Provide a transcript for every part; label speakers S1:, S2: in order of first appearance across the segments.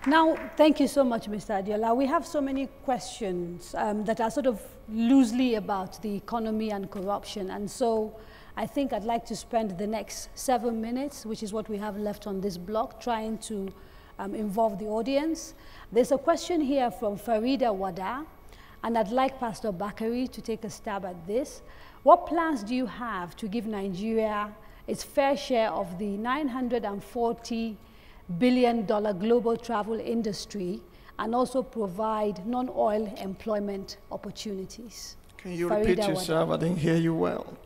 S1: Now, thank you so much, Mr. Adiola. We have so many questions that are sort of loosely about the economy and corruption. And so I think I'd like to spend the next 7 minutes, which is what we have left on this block, trying to involve the audience. There's a question here from Farida Wada, and I'd like Pastor Bakari to take a stab at this. What plans do you have to give Nigeria its fair share of the $940 billion global travel industry and also provide non-oil employment opportunities?
S2: Can you repeat yourself? I didn't hear you well.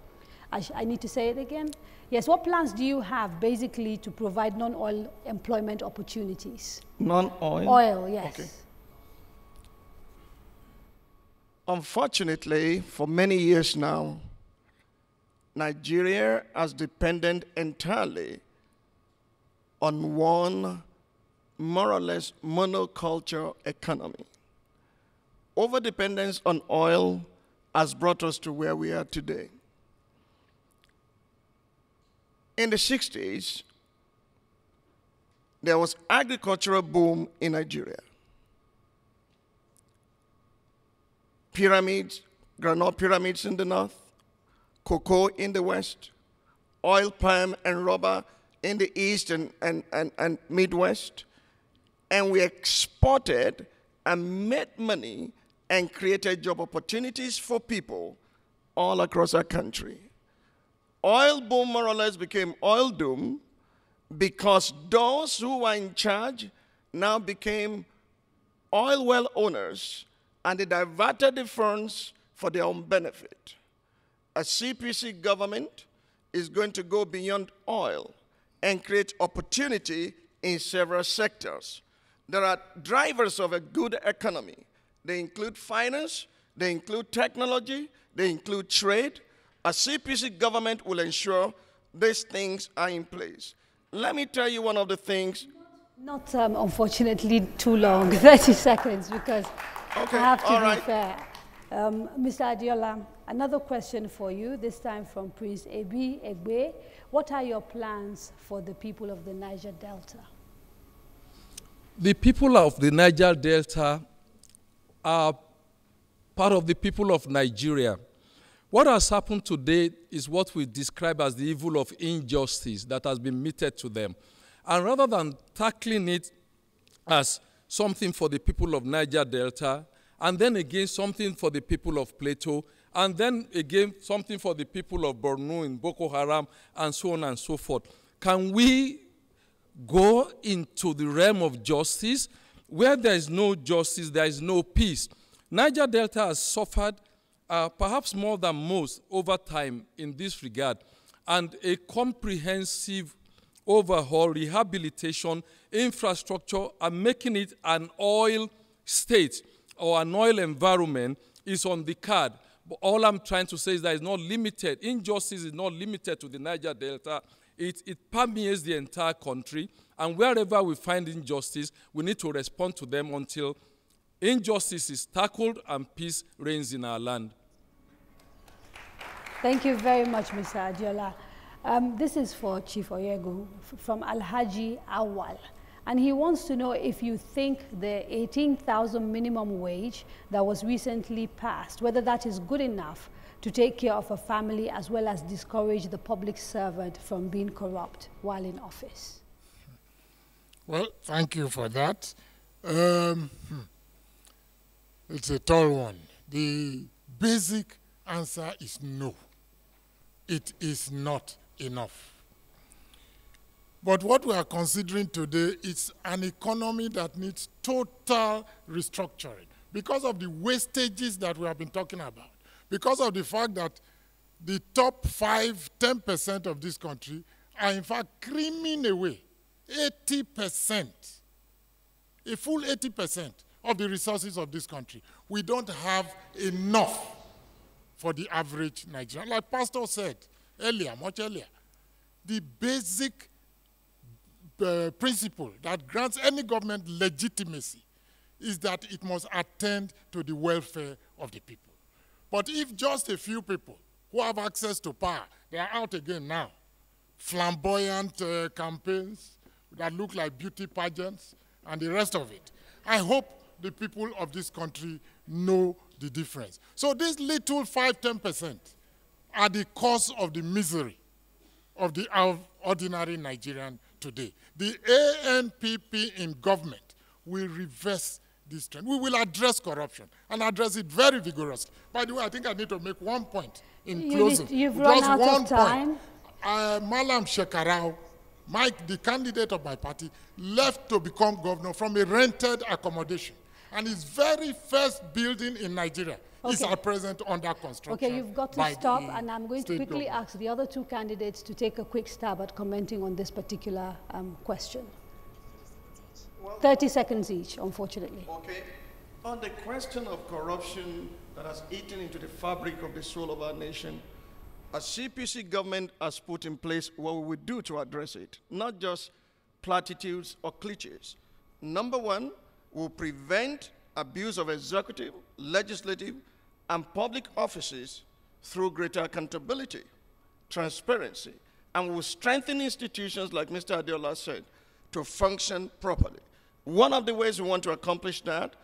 S1: I need to say it again? Yes, what plans do you have basically to provide non-oil employment opportunities?
S2: Non-oil?
S1: Oil, yes.
S2: Okay. Unfortunately, for many years now, Nigeria has depended entirely on one more or less monoculture economy. Overdependence on oil has brought us to where we are today. In the 60s, there was agricultural boom in Nigeria. Pyramids, granite pyramids in the north, cocoa in the west, oil palm and rubber in the east and Midwest, and we exported and made money and created job opportunities for people all across our country. Oil boom more or less became oil doom because those who were in charge now became oil well owners, and they diverted the funds for their own benefit. A CPC government is going to go beyond oil and create opportunity in several sectors. There are drivers of a good economy. They include finance, they include technology, they include trade. A CPC government will ensure these things are in place. Let me tell you one of the things.
S1: Not unfortunately too long, 30 seconds, because
S2: okay,
S1: I have to be fair. Mr. Adiola, another question for you, this time from Prince Ebi Egbe. What are your plans for the people of the Niger Delta?
S3: The people of the Niger Delta are part of the people of Nigeria. What has happened today is what we describe as the evil of injustice that has been meted to them. And rather than tackling it as something for the people of Niger Delta, and then again something for the people of Plateau, and then again something for the people of Borno in Boko Haram, and so on and so forth, can we go into the realm of justice? Where there is no justice, there is no peace. Niger Delta has suffered perhaps more than most over time in this regard, and a comprehensive overhaul, rehabilitation, infrastructure, and making it an oil state or an oil environment is on the card. But all I'm trying to say is that it's not limited. Injustice is not limited to the Niger Delta. It permeates the entire country, and wherever we find injustice, we need to respond to them until injustice is tackled and peace reigns in our land.
S1: Thank you very much, Mr. Adiola. This is for Chief Oyegu from Alhaji Awal. And he wants to know if you think the 18,000 minimum wage that was recently passed, whether that is good enough to take care of a family as well as discourage the public servant from being corrupt while in office.
S4: Well, thank you for that. It's a tall one. The basic answer is no. It is not enough. But what we are considering today is an economy that needs total restructuring because of the wastages that we have been talking about, because of the fact that the top 5–10% of this country are in fact creaming away 80%, a full 80% of the resources of this country. We don't have enough for the average Nigerian. Like Pastor said earlier, much earlier, the basic principle that grants any government legitimacy is that it must attend to the welfare of the people. But if just a few people who have access to power, they are out again now, flamboyant campaigns that look like beauty pageants, and the rest of it. I hope the people of this country know the difference. So these little 5–10% are the cause of the misery of the ordinary Nigerian today. The ANPP in government will reverse this trend. We will address corruption and address it very vigorously. By the way, I think I need to make one point in closing.
S1: You've run out of time.
S4: Malam Shekarau, the candidate of my party, left to become governor from a rented accommodation. And his very first building in Nigeria is at present under construction.
S1: Okay, you've got to stop, and I'm going to quickly ask the other two candidates to take a quick stab at commenting on this particular question. 30 seconds each, unfortunately.
S2: Okay. On the question of corruption that has eaten into the fabric of the soul of our nation, a CPC government has put in place what we would do to address it, not just platitudes or cliches. Number one, we'll prevent abuse of executive, legislative, and public offices through greater accountability, transparency, and we'll strengthen institutions, like Mr. Adeola said, to function properly. One of the ways we want to accomplish that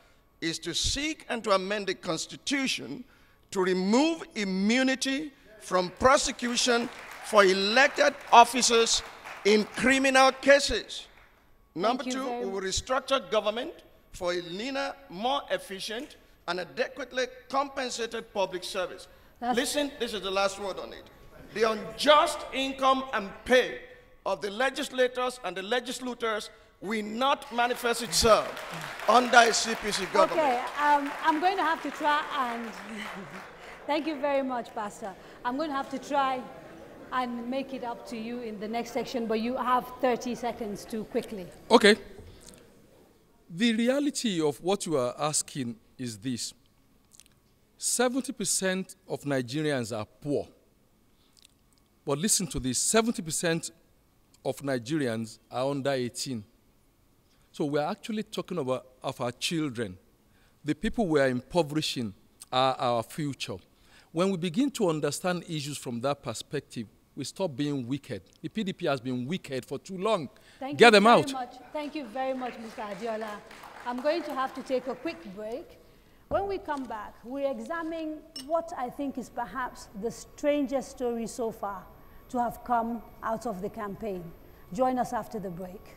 S2: is to seek and to amend the Constitution to remove immunity from prosecution for elected officers in criminal cases. Number two, we will restructure government for a leaner, more efficient, and adequately compensated public service. Listen, this is the last word on it. The unjust income and pay of the legislators and the legislators will not manifest itself under a CPC government.
S1: Okay, I'm going to have to try and... Thank you very much, Pastor. I'm going to have to try and make it up to you in the next section, but you have 30 seconds to quickly.
S3: Okay. The reality of what you are asking is this. 70% of Nigerians are poor. But listen to this, 70% of Nigerians are under 18. So we're actually talking about our children. The people we are impoverishing are our future. When we begin to understand issues from that perspective, we stop being wicked. The PDP has been wicked for too long. Get them out.
S1: Thank you very much, Mr. Adeola. I'm going to have to take a quick break. When we come back, we examine what I think is perhaps the strangest story so far to have come out of the campaign. Join us after the break.